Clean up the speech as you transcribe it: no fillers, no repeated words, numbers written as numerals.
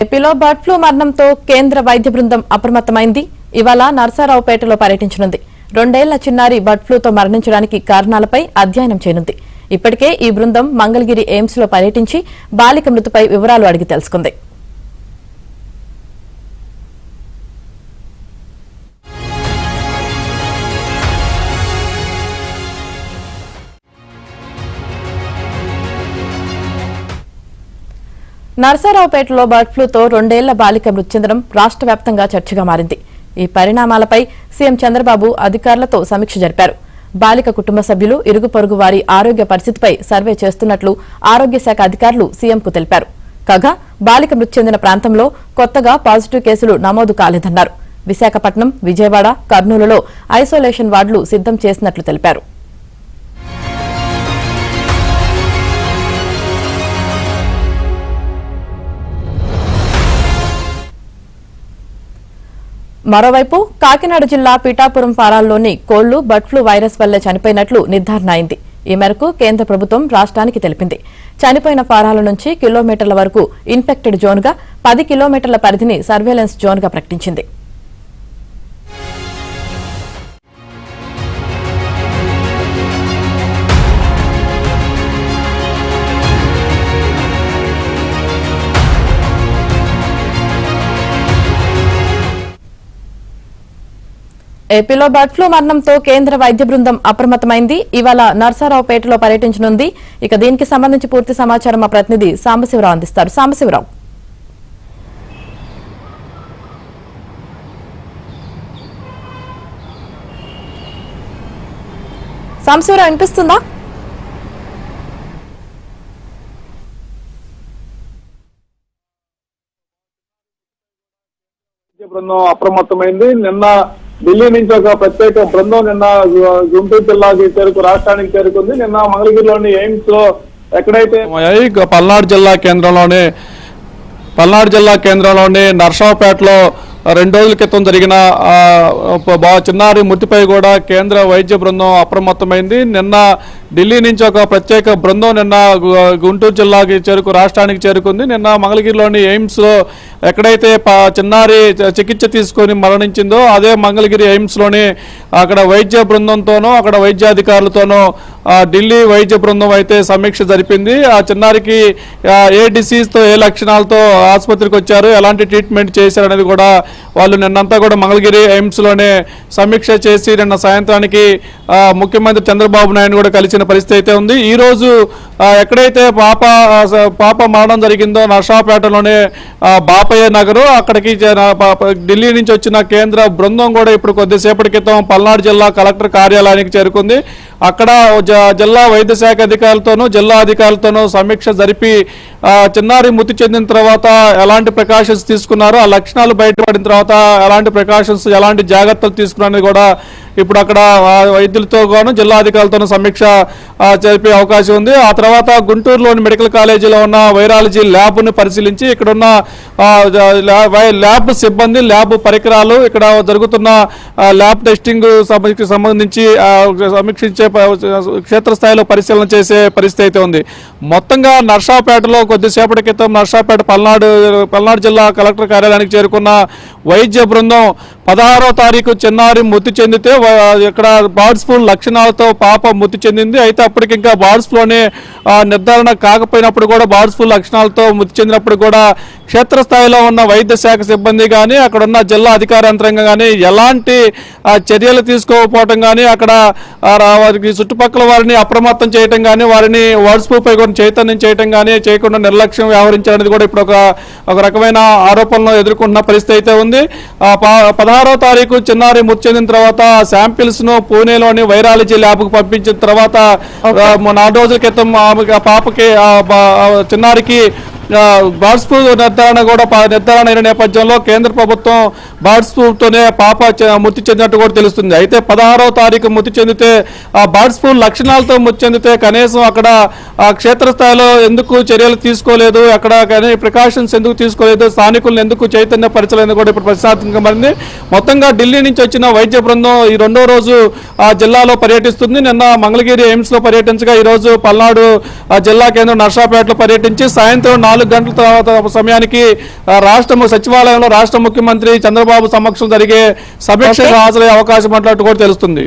ఏపీలో bird flu మరణంతో కేంద్ర వైద్య బృందం అప్రమత్తమైంది. ఇవాళ నర్సారావుపేటలో పర్యటించనుంది. 2 ఏళ్ల చిన్నారి బర్డ్ ఫ్లూతో మరణించడానికి కారణాలపై అధ్యయనం చేయనుంది. ఇప్పటికే ఈ బృందం మంగళగిరి ఎయిమ్స్ లో పర్యటించి బాలిక మృతిపై వివరాలు అడిగి తెలుసుకుంది. నర్సారావుపేటలో బర్డ్ ఫ్లూతో 2 ఏళ్ల బాలిక మృతి చెందడం రాష్ట్ర వ్యాప్తంగా చర్చగా మారింది. ఈ పరిణామాలపై సీఎం చంద్రబాబు అధికారులతో సమీక్ష జరిపారు. బాలిక కుటుంబ సభ్యులు, ఇరుగు పొరుగు వారి ఆరోగ్య పరిస్థితిపై సర్వే చేస్తున్నట్లు ఆరోగ్య శాఖ అధికారులు సీఎంకు తెలిపారు. కాగా బాలిక మృతి చెందిన ప్రాంతంలో కొత్తగా పాజిటివ్ కేసులు నమోదు కాలేదన్నారు. విశాఖపట్నం, విజయవాడ, కర్నూలులో ఐసోలేషన్ వార్డులు సిద్దం చేసినట్లు తెలిపారు. మరోవైపు కాకినాడ జిల్లా పిఠాపురం ఫారాల్లోని కోళ్లు బర్డ్ ఫ్లూ వైరస్ వల్లే చనిపోయినట్లు నిర్ధారణ అయింది. ఈ మేరకు కేంద్ర ప్రభుత్వం రాష్ట్రానికి తెలిపింది. చనిపోయిన ఫారాల నుంచి కిలోమీటర్ల వరకు ఇన్ఫెక్టెడ్ జోన్గా, 10 కిలోమీటర్ల పరిధిని సర్వేలెన్స్ జోన్గా ప్రకటించింది. ఏపీలో బర్డ్ ఫ్లూ మరణంతో కేంద్ర వైద్య బృందం అప్రమత్తమైంది. ఇవాళ నర్సారావుపేటలో పర్యటించనుంది. ఇక దీనికి సంబంధించి పూర్తి సమాచారం మా ప్రతినిధి సాంబశివరావు అందిస్తారు. సాంబశివరావు, వినిపిస్తుందా? బృందం అప్రమత్తమైంది. నిన్న ఢిల్లీ నుంచి ఒక ప్రత్యేక బృందం నిన్న గుంటూరు జిల్లాకి రాష్ట్రానికి చేరుకుంది. నిన్న మంగళగిరిలోని ఎయిమ్స్ లో ఎక్కడైతే పల్నాడు జిల్లా కేంద్రంలోని నర్సారావుపేటలో 2 రోజుల క్రితం జరిగిన చిన్నారి మృతిపై కూడా కేంద్ర వైద్య బృందం అప్రమత్తమైంది. నిన్న ఢిల్లీ నుంచి ఒక ప్రత్యేక బృందం నిన్న గుంటూరు జిల్లాకి రాష్ట్రానికి చేరుకుంది. నిన్న మంగళగిరిలోని ఎయిమ్స్ లో ఎక్కడైతే చిన్నారి చికిత్స తీసుకొని మరణించిందో అదే మంగళగిరి ఎయిమ్స్ లోని అక్కడ వైద్య బృందంతోనూ అక్కడ వైద్యాధికారులతోనూ ఢిల్లీ వైద్య బృందం అయితే సమీక్ష జరిపింది. ఆ చిన్నారికి ఏ డిసీజ్ తో, ఏ లక్షణాలతో ఆసుపత్రికి వచ్చారు, ఎలాంటి ట్రీట్మెంట్ చేశారు అనేది కూడా వాళ్ళు నిన్నంతా కూడా మంగళగిరి ఎయిమ్స్ లోనే సమీక్ష చేసి నిన్న సాయంత్రానికి ముఖ్యమంత్రి చంద్రబాబు నాయుడు కూడా కలిసిన పరిస్థితి అయితే ఉంది. ఈ రోజు ఎక్కడైతే పాప మరణం జరిగిందో నర్సారావుపేటలోనే బాపయ్య నగరు, అక్కడికి ఢిల్లీ నుంచి వచ్చిన కేంద్ర బృందం కూడా ఇప్పుడు కొద్దిసేపటి క్రితం పల్నాడు జిల్లా కలెక్టర్ కార్యాలయానికి చేరుకుంది. అక్కడ జిల్లా వైద్య శాఖ అధికారులతోనూ జిల్లా అధికారులతోనూ సమీక్ష జరిపి చిన్నారి మృతి చెందిన తర్వాత ఎలాంటి ప్రికాషన్స్ తీసుకున్నారు, ఆ లక్షణాలు బయటపడిన తర్వాత ఎలాంటి ప్రికాషన్స్, ఎలాంటి జాగ్రత్తలు తీసుకున్నారని కూడా ఇప్పుడు అక్కడ వైద్యులతో గాను జిల్లా అధికారులతోనూ సమీక్ష జరిపే అవకాశం ఉంది. ఆ తర్వాత గుంటూరులోని మెడికల్ కాలేజీలో ఉన్న వైరాలజీ ల్యాబ్ను పరిశీలించి ఇక్కడున్న ల్యాబ్ సిబ్బంది, ల్యాబ్ పరికరాలు, ఇక్కడ జరుగుతున్న ల్యాబ్ టెస్టింగ్ సంబంధించి సమీక్షించే క్షేత్రస్థాయిలో పరిశీలన చేసే పరిస్థితి అయితే ఉంది. మొత్తంగా నర్సారావుపేటలో కొద్దిసేపటి క్రితం నర్సారావుపేట పల్నాడు జిల్లా కలెక్టర్ కార్యాలయానికి చేరుకున్న వైద్య బృందం 16వ తారీఖు చిన్నారి మృతి చెందితే ఇక్కడ బర్డ్ ఫ్లూ లక్షణాలతో పాప మృతి చెందింది. అయితే అప్పటికి ఇంకా బర్డ్ ఫ్లూనే నిర్ధారణ కాకపోయినప్పుడు కూడా బర్డ్ ఫ్లూ లక్షణాలతో మృతి చెందినప్పుడు కూడా క్షేత్రస్థాయిలో ఉన్న వైద్య శాఖ సిబ్బంది కానీ అక్కడ ఉన్న జిల్లా అధికార యంత్రాంగం కానీ ఎలాంటి చర్యలు తీసుకోకపోవటం కానీ, అక్కడ వారికి చుట్టుపక్కల వారిని అప్రమత్తం చేయటం కానీ, వారిని బర్డ్ ఫ్లూపై కూడా చైతన్యం చేయటం కానీ చేయకుండా నిర్లక్ష్యం వ్యవహరించాలనేది కూడా ఇప్పుడు ఒక రకమైన ఆరోపణలు ఎదుర్కొంటున్న పరిస్థితి అయితే ఉంది. 16వ తారీఖు చిన్నారి మృతి చెందిన తర్వాత శాంపిల్స్ ను పూణేలోని వైరాలజీ ల్యాబ్ కు పంపించిన తర్వాత 4 రోజుల క్రితం పాపకి చిన్నారికి బర్డ్ ఫ్లూ నిర్ధారణ అయిన నేపథ్యంలో కేంద్ర ప్రభుత్వం బర్డ్ ఫ్లూతోనే పాప మృతి చెందినట్టు కూడా తెలుస్తుంది. అయితే 16వ తారీఖు మృతి చెందితే బర్డ్ ఫ్లూ లక్షణాలతో మృతి చెందితే కనీసం అక్కడ క్షేత్రస్థాయిలో ఎందుకు చర్యలు తీసుకోలేదు, అక్కడ ప్రికాషన్స్ ఎందుకు తీసుకోలేదు, స్థానికులను ఎందుకు చైతన్యపరచలేదు కూడా ఇప్పుడు ప్రశ్నార్థకంగా మారింది. మొత్తంగా ఢిల్లీ నుంచి వచ్చిన వైద్య బృందం ఈ 2వ రోజు జిల్లాలో పర్యటిస్తుంది. నిన్న మంగళగిరి ఎయిమ్స్ లో పర్యటించగా ఈ రోజు పల్నాడు జిల్లా కేంద్రం నర్సారావుపేటలో పర్యటించి సాయంత్రం 4 24 గంటల తర్వాత సమయానికి రాష్ట్ర సచివాలయంలో రాష్ట్ర ముఖ్యమంత్రి చంద్రబాబు సమక్షంలో జరిగే సమీక్షకు హాజరయ్యే అవకాశం ఉన్నట్టు కూడా తెలుస్తుంది.